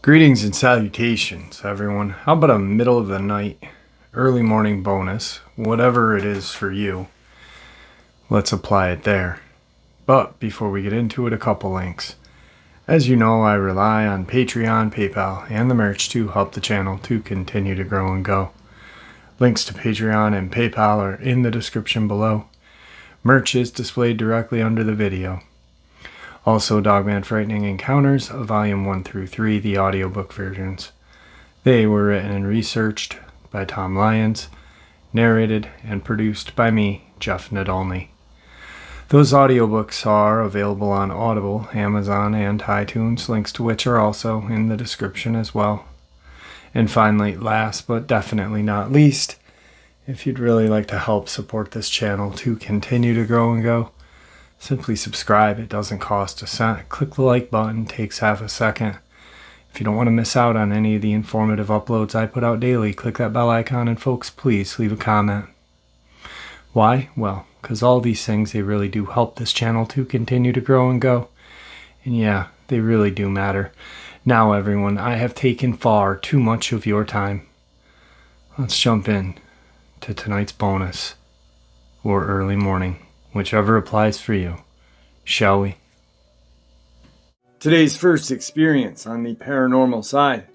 Greetings and salutations, everyone. How about a middle of the night, early morning bonus, whatever it is for you? Let's apply it there. But before we get into it, a couple links. As you know, I rely on Patreon, PayPal, and the merch to help the channel to continue to grow and go. Links to Patreon and PayPal are in the description below. Merch is displayed directly under the video. Also, Dogman Frightening Encounters, Volume 1 through 3, the audiobook versions. They were written and researched by Tom Lyons, narrated and produced by me, Jeff Nadolny. Those audiobooks are available on Audible, Amazon, and iTunes, links to which are also in the description as well. And finally, last but definitely not least, if you'd really like to help support this channel to continue to grow and go, simply subscribe. It doesn't cost a cent. Click the like button. Takes half a second. If you don't want to miss out on any of the informative uploads I put out daily, click that bell icon, and folks, please leave a comment. Why? Well, because all these things, they really do help this channel to continue to grow and go. And yeah, they really do matter. Now, everyone, I have taken far too much of your time. Let's jump in to tonight's bonus, or early morning, whichever applies for you, shall we? Today's first experience on the paranormal side.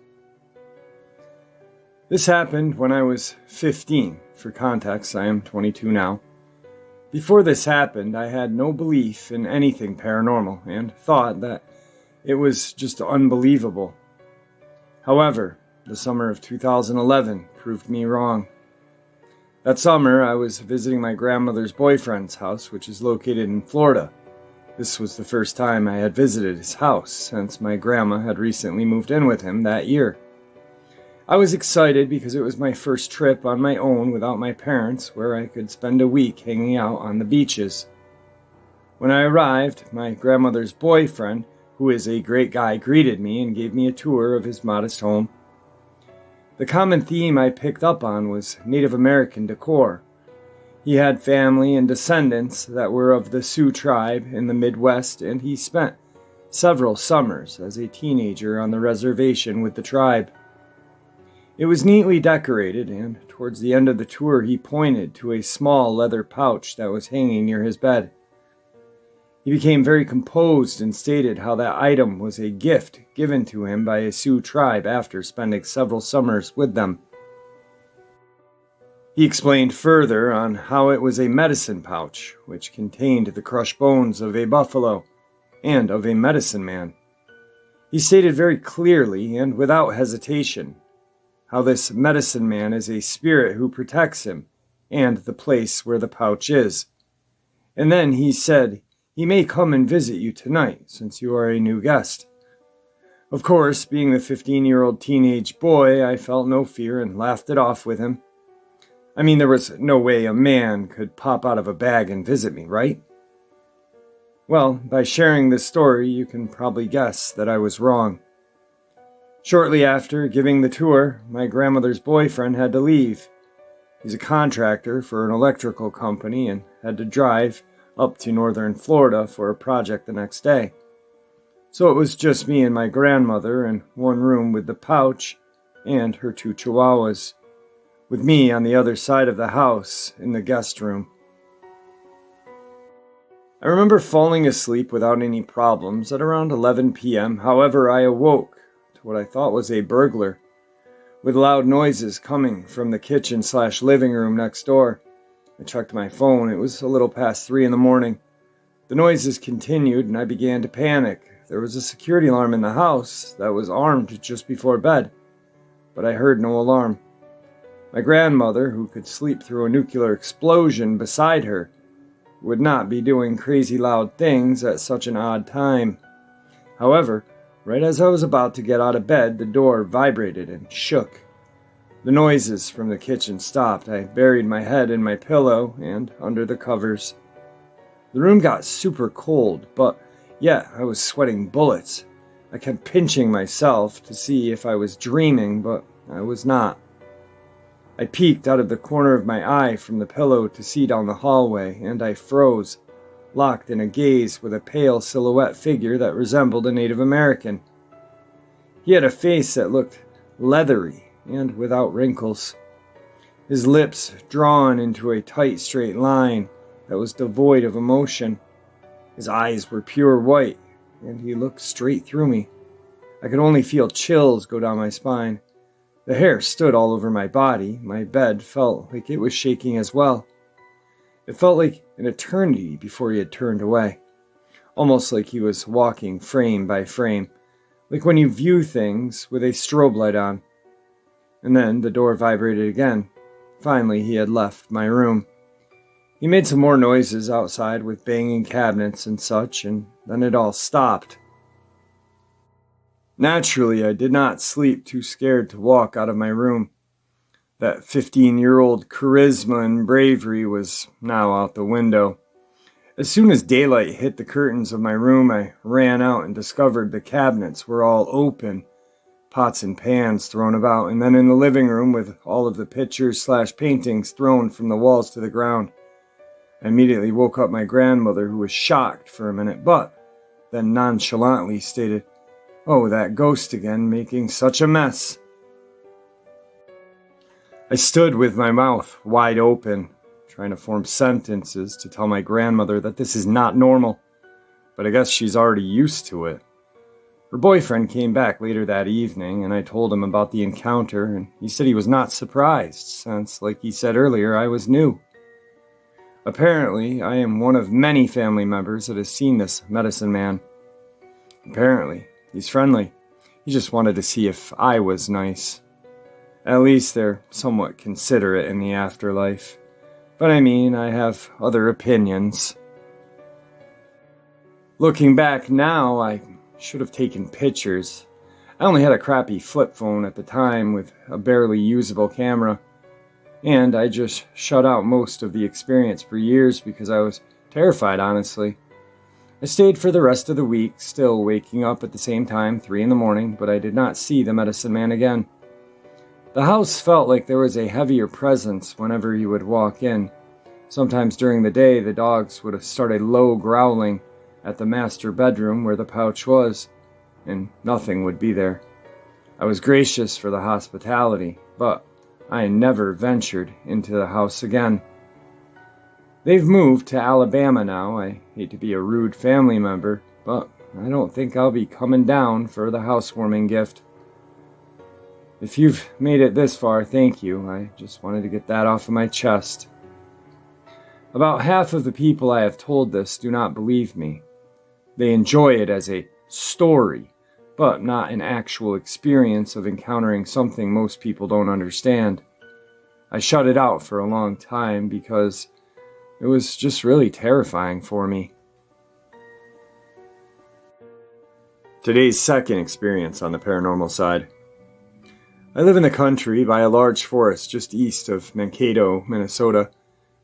This happened when I was 15. For context, I am 22 now. Before this happened, I had no belief in anything paranormal and thought that it was just unbelievable. However, the summer of 2011 proved me wrong. That summer, I was visiting my grandmother's boyfriend's house, which is located in Florida. This was the first time I had visited his house, since my grandma had recently moved in with him that year. I was excited because it was my first trip on my own without my parents, where I could spend a week hanging out on the beaches. When I arrived, my grandmother's boyfriend, who is a great guy, greeted me and gave me a tour of his modest home. The common theme I picked up on was Native American decor. He had family and descendants that were of the Sioux tribe in the Midwest, and he spent several summers as a teenager on the reservation with the tribe. It was neatly decorated, and towards the end of the tour he pointed to a small leather pouch that was hanging near his bed. He became very composed and stated how that item was a gift given to him by a Sioux tribe after spending several summers with them. He explained further on how it was a medicine pouch, which contained the crushed bones of a buffalo and of a medicine man. He stated very clearly and without hesitation how this medicine man is a spirit who protects him and the place where the pouch is. And then he said, "He may come and visit you tonight, since you are a new guest." Of course, being the 15-year-old teenage boy, I felt no fear and laughed it off with him. I mean, there was no way a man could pop out of a bag and visit me, right? Well, by sharing this story, you can probably guess that I was wrong. Shortly after giving the tour, my grandmother's boyfriend had to leave. He's a contractor for an electrical company and had to drive up to northern Florida for a project the next day. So it was just me and my grandmother in one room with the pouch and her two chihuahuas, with me on the other side of the house in the guest room. I remember falling asleep without any problems at around 11 p.m. However, I awoke to what I thought was a burglar, with loud noises coming from the kitchen/living room next door. I checked my phone. It was a little past 3 in the morning. The noises continued, and I began to panic. There was a security alarm in the house that was armed just before bed, but I heard no alarm. My grandmother, who could sleep through a nuclear explosion beside her, would not be doing crazy loud things at such an odd time. However, right as I was about to get out of bed, the door vibrated and shook. The noises from the kitchen stopped. I buried my head in my pillow and under the covers. The room got super cold, but yet I was sweating bullets. I kept pinching myself to see if I was dreaming, but I was not. I peeked out of the corner of my eye from the pillow to see down the hallway, and I froze, locked in a gaze with a pale silhouette figure that resembled a Native American. He had a face that looked leathery and without wrinkles, his lips drawn into a tight straight line that was devoid of emotion. His eyes were pure white, and he looked straight through me. I could only feel chills go down my spine. The hair stood all over my body. My bed felt like it was shaking as well. It felt like an eternity before he had turned away, almost like he was walking frame by frame, like when you view things with a strobe light on. And then the door vibrated again. Finally, he had left my room. He made some more noises outside with banging cabinets and such, and then it all stopped. Naturally, I did not sleep, too scared to walk out of my room. That 15-year-old charisma and bravery was now out the window. As soon as daylight hit the curtains of my room, I ran out and discovered the cabinets were all open, pots and pans thrown about, and then in the living room with all of the pictures/paintings thrown from the walls to the ground. I immediately woke up my grandmother, who was shocked for a minute, but then nonchalantly stated, "Oh, that ghost again, making such a mess." I stood with my mouth wide open, trying to form sentences to tell my grandmother that this is not normal, but I guess she's already used to it. Her boyfriend came back later that evening, and I told him about the encounter, and he said he was not surprised, since, like he said earlier, I was new. Apparently, I am one of many family members that has seen this medicine man. Apparently, he's friendly. He just wanted to see if I was nice. At least they're somewhat considerate in the afterlife. But I mean, I have other opinions. Looking back now, I should have taken pictures. I only had a crappy flip phone at the time with a barely usable camera. And I just shut out most of the experience for years because I was terrified, honestly. I stayed for the rest of the week, still waking up at the same time, 3 a.m, but I did not see the medicine man again. The house felt like there was a heavier presence whenever you would walk in. Sometimes during the day, the dogs would start a low growling at the master bedroom where the pouch was, and nothing would be there. I was gracious for the hospitality, but I never ventured into the house again. They've moved to Alabama now. I hate to be a rude family member, but I don't think I'll be coming down for the housewarming gift. If you've made it this far, thank you. I just wanted to get that off of my chest. About half of the people I have told this do not believe me. They enjoy it as a story, but not an actual experience of encountering something most people don't understand. I shut it out for a long time because it was just really terrifying for me. Today's second experience on the paranormal side. I live in the country by a large forest just east of Mankato, Minnesota.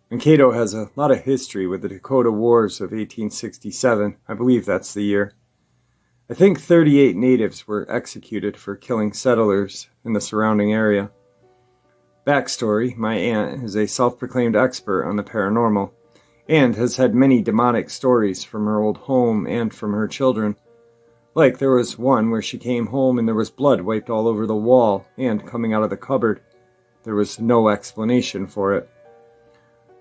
Mankato has a lot of history with the Dakota Wars of 1867. I believe that's the year. I think 38 natives were executed for killing settlers in the surrounding area. Backstory, my aunt is a self-proclaimed expert on the paranormal and has had many demonic stories from her old home and from her children. Like there was one where she came home and there was blood wiped all over the wall and coming out of the cupboard. There was no explanation for it.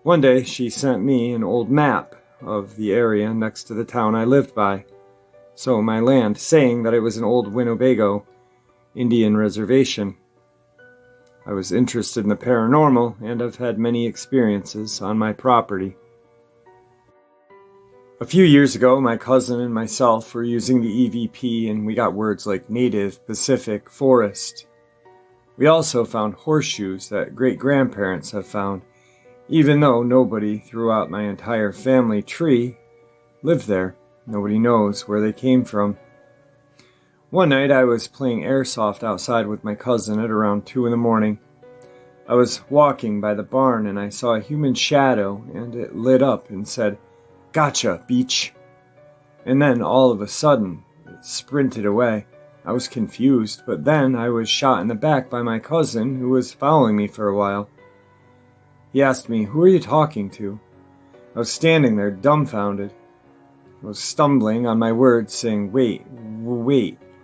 One day she sent me an old map of the area next to the town I lived by, so my land, saying that it was an old Winnebago Indian reservation. I was interested in the paranormal and have had many experiences on my property. A few years ago, my cousin and myself were using the EVP and we got words like native, Pacific, forest. We also found horseshoes that great-grandparents have found, even though nobody throughout my entire family tree lived there. Nobody knows where they came from. One night I was playing airsoft outside with my cousin at around 2 a.m. I was walking by the barn and I saw a human shadow and it lit up and said, "Gotcha, beach." And then all of a sudden, it sprinted away. I was confused, but then I was shot in the back by my cousin who was following me for a while. He asked me, "Who are you talking to?" I was standing there dumbfounded. I was stumbling on my words, saying, wait,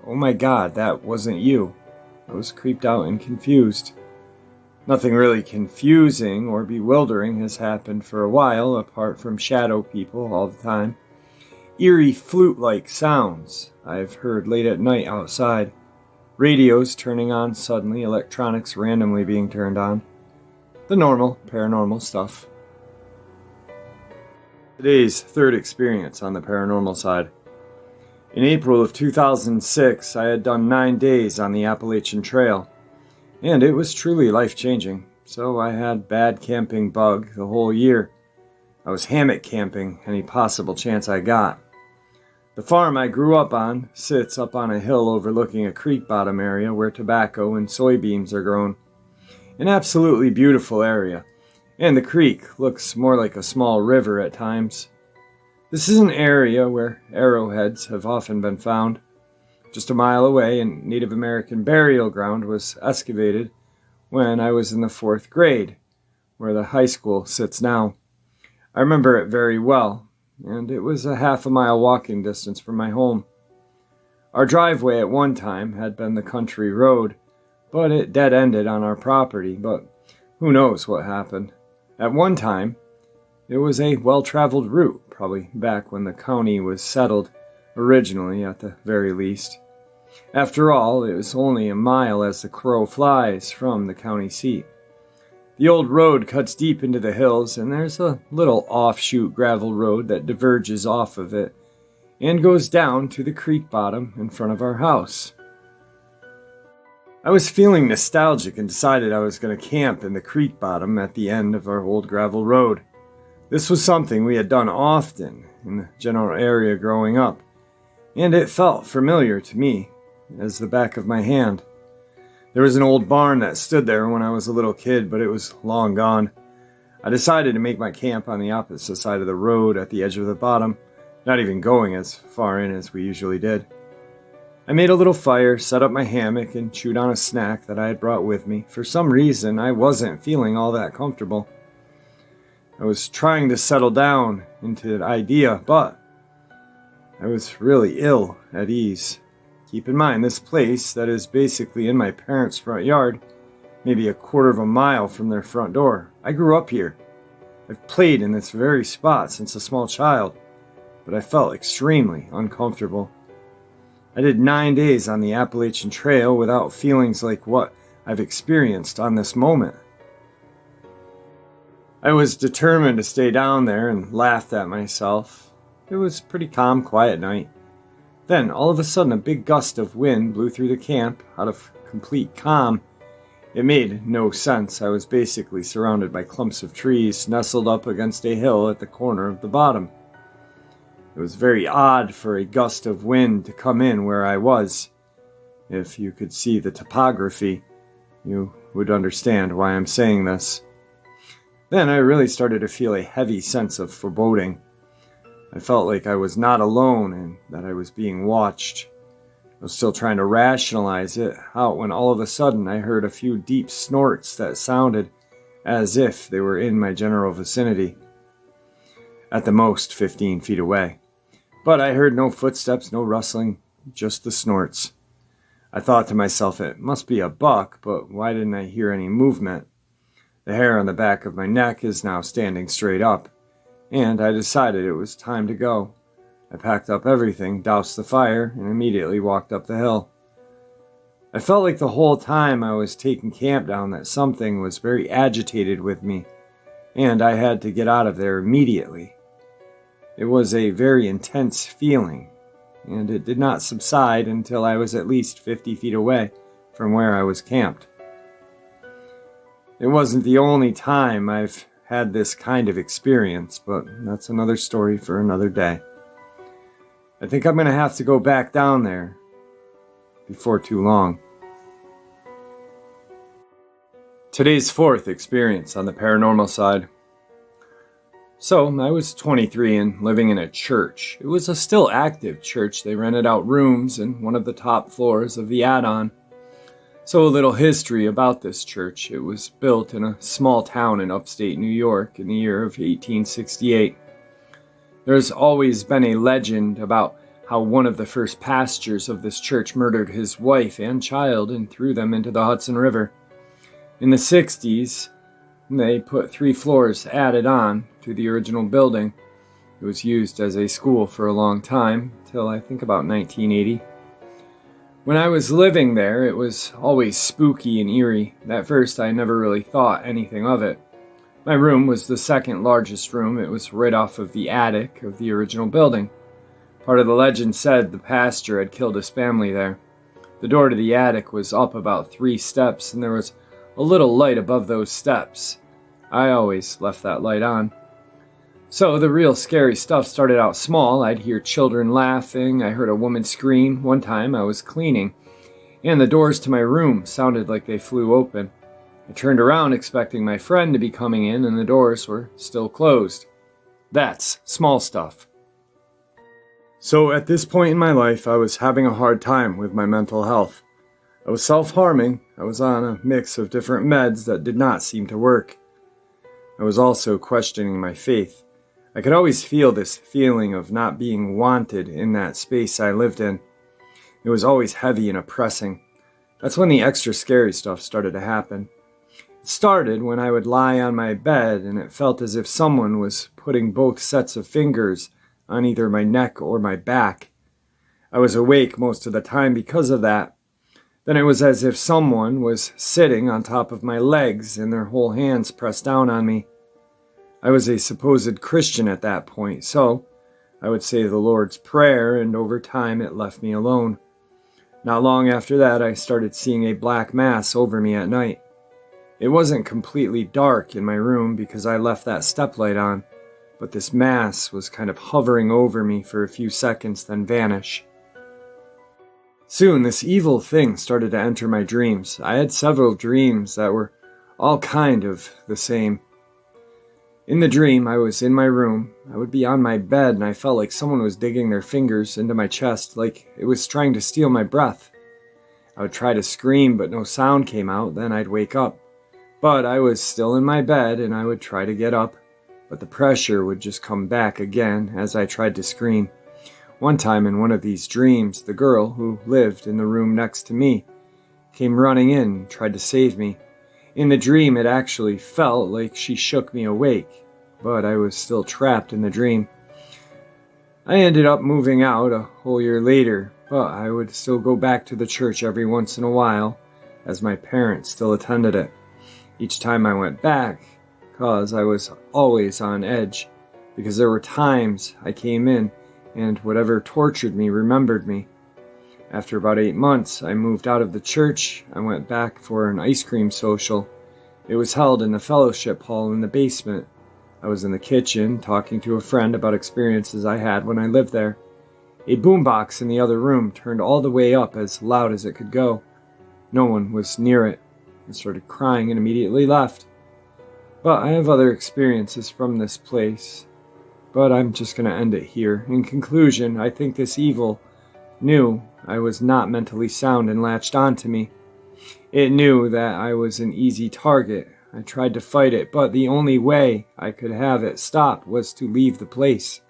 oh my God, that wasn't you." I was creeped out and confused. Nothing really confusing or bewildering has happened for a while, apart from shadow people all the time. Eerie flute-like sounds I've heard late at night outside. Radios turning on suddenly, electronics randomly being turned on. The normal paranormal stuff. Today's third experience on the paranormal side. In April of 2006, I had done 9 days on the Appalachian Trail, and it was truly life-changing, so I had bad camping bug the whole year. I was hammock camping any possible chance I got. The farm I grew up on sits up on a hill overlooking a creek bottom area where tobacco and soybeans are grown. An absolutely beautiful area, and the creek looks more like a small river at times. This is an area where arrowheads have often been found. Just a mile away, a Native American burial ground was excavated when I was in the 4th grade, where the high school sits now. I remember it very well, and it was a half-a-mile walking distance from my home. Our driveway at one time had been the country road, but it dead-ended on our property, but who knows what happened. At one time, it was a well-traveled route, probably back when the county was settled, originally at the very least. After all, it was only a mile as the crow flies from the county seat. The old road cuts deep into the hills, and there's a little offshoot gravel road that diverges off of it and goes down to the creek bottom in front of our house. I was feeling nostalgic and decided I was going to camp in the creek bottom at the end of our old gravel road. This was something we had done often in the general area growing up, and it felt familiar to me as the back of my hand. There was an old barn that stood there when I was a little kid, but it was long gone. I decided to make my camp on the opposite side of the road at the edge of the bottom, not even going as far in as we usually did. I made a little fire, set up my hammock, and chewed on a snack that I had brought with me. For some reason, I wasn't feeling all that comfortable. I was trying to settle down into an idea, but I was really ill at ease. Keep in mind, this place that is basically in my parents' front yard, maybe a quarter of a mile from their front door. I grew up here. I've played in this very spot since a small child, but I felt extremely uncomfortable. I did 9 days on the Appalachian Trail without feelings like what I've experienced on this moment. I was determined to stay down there and laughed at myself. It was a pretty calm, quiet night. Then, all of a sudden, a big gust of wind blew through the camp out of complete calm. It made no sense. I was basically surrounded by clumps of trees nestled up against a hill at the corner of the bottom. It was very odd for a gust of wind to come in where I was. If you could see the topography, you would understand why I'm saying this. Then I really started to feel a heavy sense of foreboding. I felt like I was not alone and that I was being watched. I was still trying to rationalize it out when all of a sudden I heard a few deep snorts that sounded as if they were in my general vicinity. At the most 15 feet away. But I heard no footsteps, no rustling, just the snorts. I thought to myself, it must be a buck, but why didn't I hear any movement? The hair on the back of my neck is now standing straight up, and I decided it was time to go. I packed up everything, doused the fire, and immediately walked up the hill. I felt like the whole time I was taking camp down that something was very agitated with me, and I had to get out of there immediately. It was a very intense feeling, and it did not subside until I was at least 50 feet away from where I was camped. It wasn't the only time I've had this kind of experience, but that's another story for another day. I think I'm going to have to go back down there before too long. Today's fourth experience on the paranormal side. So I was 23 and living in a church. It was a still active church. They rented out rooms in one of the top floors of the add-on. So a little history about this church. It was built in a small town in upstate New York in the year of 1868. There's always been a legend about how one of the first pastors of this church murdered his wife and child and threw them into the Hudson River. In the 60s, they put 3 floors added on to the original building. It was used as a school for a long time, till I think about 1980. When I was living there, it was always spooky and eerie. At first, I never really thought anything of it. My room was the second largest room. It was right off of the attic of the original building. Part of the legend said the pastor had killed his family there. The door to the attic was up about 3 steps, and there was a little light above those steps. I always left that light on. So the real scary stuff started out small. I'd hear children laughing. I heard a woman scream. One time I was cleaning, and the doors to my room sounded like they flew open. I turned around expecting my friend to be coming in, and the doors were still closed. That's small stuff. So at this point in my life, I was having a hard time with my mental health. I was self-harming. I was on a mix of different meds that did not seem to work. I was also questioning my faith. I could always feel this feeling of not being wanted in that space I lived in. It was always heavy and oppressing. That's when the extra scary stuff started to happen. It started when I would lie on my bed and it felt as if someone was putting both sets of fingers on either my neck or my back. I was awake most of the time because of that. Then it was as if someone was sitting on top of my legs and their whole hands pressed down on me. I was a supposed Christian at that point, so I would say the Lord's Prayer, and over time it left me alone. Not long after that, I started seeing a black mass over me at night. It wasn't completely dark in my room because I left that step light on, but this mass was kind of hovering over me for a few seconds, then vanish. Soon, this evil thing started to enter my dreams. I had several dreams that were all kind of the same. In the dream, I was in my room. I would be on my bed, and I felt like someone was digging their fingers into my chest, like it was trying to steal my breath. I would try to scream, but no sound came out. Then I'd wake up. But I was still in my bed, and I would try to get up, but the pressure would just come back again as I tried to scream. One time in one of these dreams, the girl who lived in the room next to me came running in and tried to save me. In the dream, it actually felt like she shook me awake, but I was still trapped in the dream. I ended up moving out a whole year later, but I would still go back to the church every once in a while, as my parents still attended it. Each time I went back, cause I was always on edge, because there were times I came in and whatever tortured me remembered me. After about 8 months, I moved out of the church. I went back for an ice cream social. It was held in the fellowship hall in the basement. I was in the kitchen talking to a friend about experiences I had when I lived there. A boombox in the other room turned all the way up as loud as it could go. No one was near it. I started crying and immediately left. But I have other experiences from this place. But I'm just going to end it here. In conclusion, I think this evil knew I was not mentally sound and latched onto me. It knew that I was an easy target. I tried to fight it, but the only way I could have it stop was to leave the place.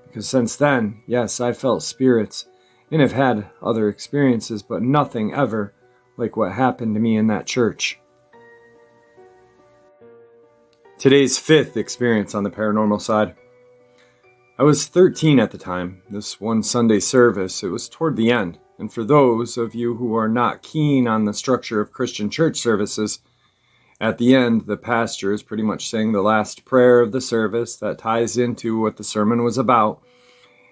Because since then, yes, I felt spirits and have had other experiences, but nothing ever like what happened to me in that church. Today's 5th experience on the paranormal side. I was 13 at the time. This one Sunday service, it was toward the end. And for those of you who are not keen on the structure of Christian church services, at the end, the pastor is pretty much saying the last prayer of the service that ties into what the sermon was about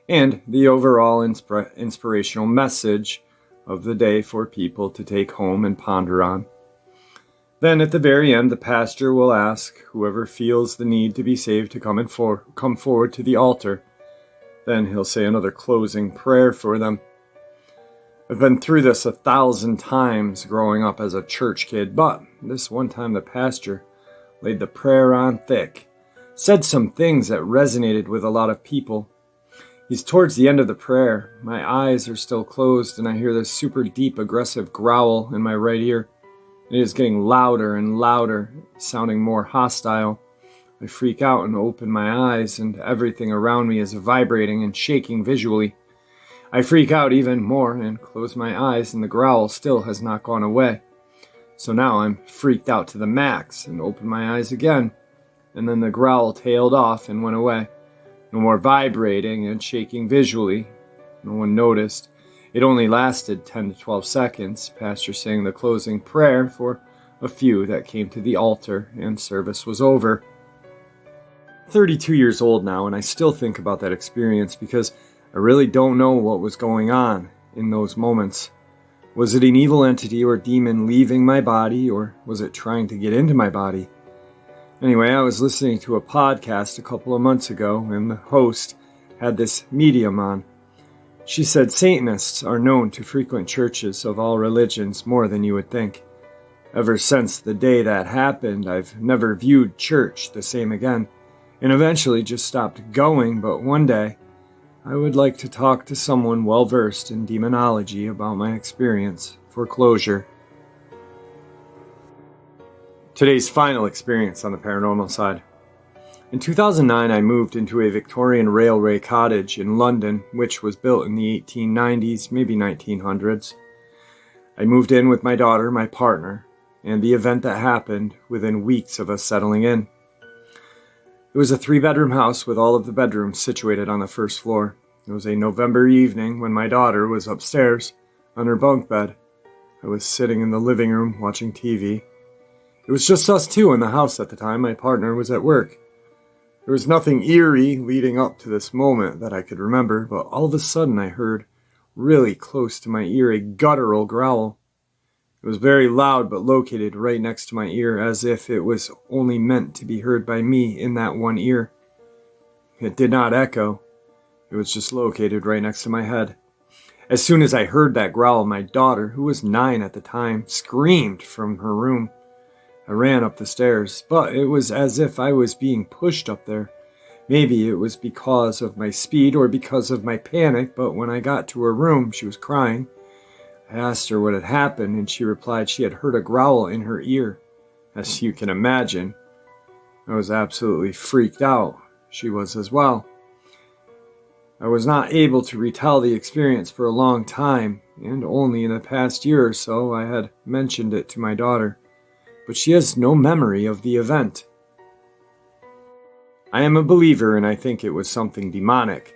and the overall inspirational message of the day for people to take home and ponder on. Then at the very end, the pastor will ask whoever feels the need to be saved to come forward to the altar. Then he'll say another closing prayer for them. I've been through this 1,000 times growing up as a church kid, but this one time the pastor laid the prayer on thick. said some things that resonated with a lot of people. He's towards the end of the prayer. My eyes are still closed, and I hear this super deep, aggressive growl in my right ear. It is getting louder and louder, sounding more hostile. I freak out and open my eyes, and everything around me is vibrating and shaking visually. I freak out even more and close my eyes, and the growl still has not gone away. So now I'm freaked out to the max and open my eyes again, and then the growl tailed off and went away. No more vibrating and shaking visually. No one noticed. It only lasted 10 to 12 seconds. Pastor sang the closing prayer for a few that came to the altar, and service was over. 32 years old now, and I still think about that experience because I really don't know what was going on in those moments. Was it an evil entity or demon leaving my body, or was it trying to get into my body? Anyway, I was listening to a podcast a couple of months ago, and the host had this medium on. She said Satanists are known to frequent churches of all religions more than you would think. Ever since the day that happened, I've never viewed church the same again, and eventually just stopped going, but one day, I would like to talk to someone well-versed in demonology about my experience for closure. Today's final experience on the paranormal side. In 2009, I moved into a Victorian railway cottage in London, which was built in the 1890s, maybe 1900s. I moved in with my daughter, my partner, and the event that happened within weeks of us settling in. It was a 3-bedroom house with all of the bedrooms situated on the first floor. It was a November evening when my daughter was upstairs on her bunk bed. I was sitting in the living room watching TV. It was just us two in the house at the time. My partner was at work. There was nothing eerie leading up to this moment that I could remember, but all of a sudden I heard, really close to my ear, a guttural growl. It was very loud, but located right next to my ear, as if it was only meant to be heard by me in that one ear. It did not echo. It was just located right next to my head. As soon as I heard that growl, my daughter, who was 9 at the time, screamed from her room. I ran up the stairs, but it was as if I was being pushed up there. Maybe it was because of my speed or because of my panic, but when I got to her room, she was crying. I asked her what had happened, and she replied she had heard a growl in her ear. As you can imagine, I was absolutely freaked out. She was as well. I was not able to retell the experience for a long time, and only in the past year or so I had mentioned it to my daughter, but she has no memory of the event. I am a believer, and I think it was something demonic.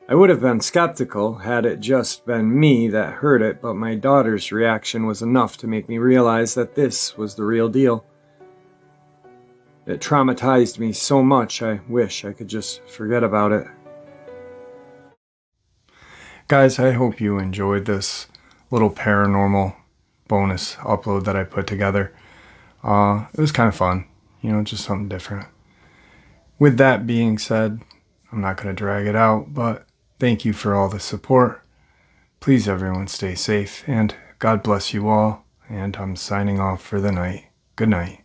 I would have been skeptical had it just been me that heard it, but my daughter's reaction was enough to make me realize that this was the real deal. It traumatized me so much I wish I could just forget about it. Guys, I hope you enjoyed this little paranormal bonus upload that I put together. It was kind of fun, just something different. With that being said, I'm not going to drag it out, but thank you for all the support. Please, everyone, stay safe, and God bless you all, and I'm signing off for the night. Good night.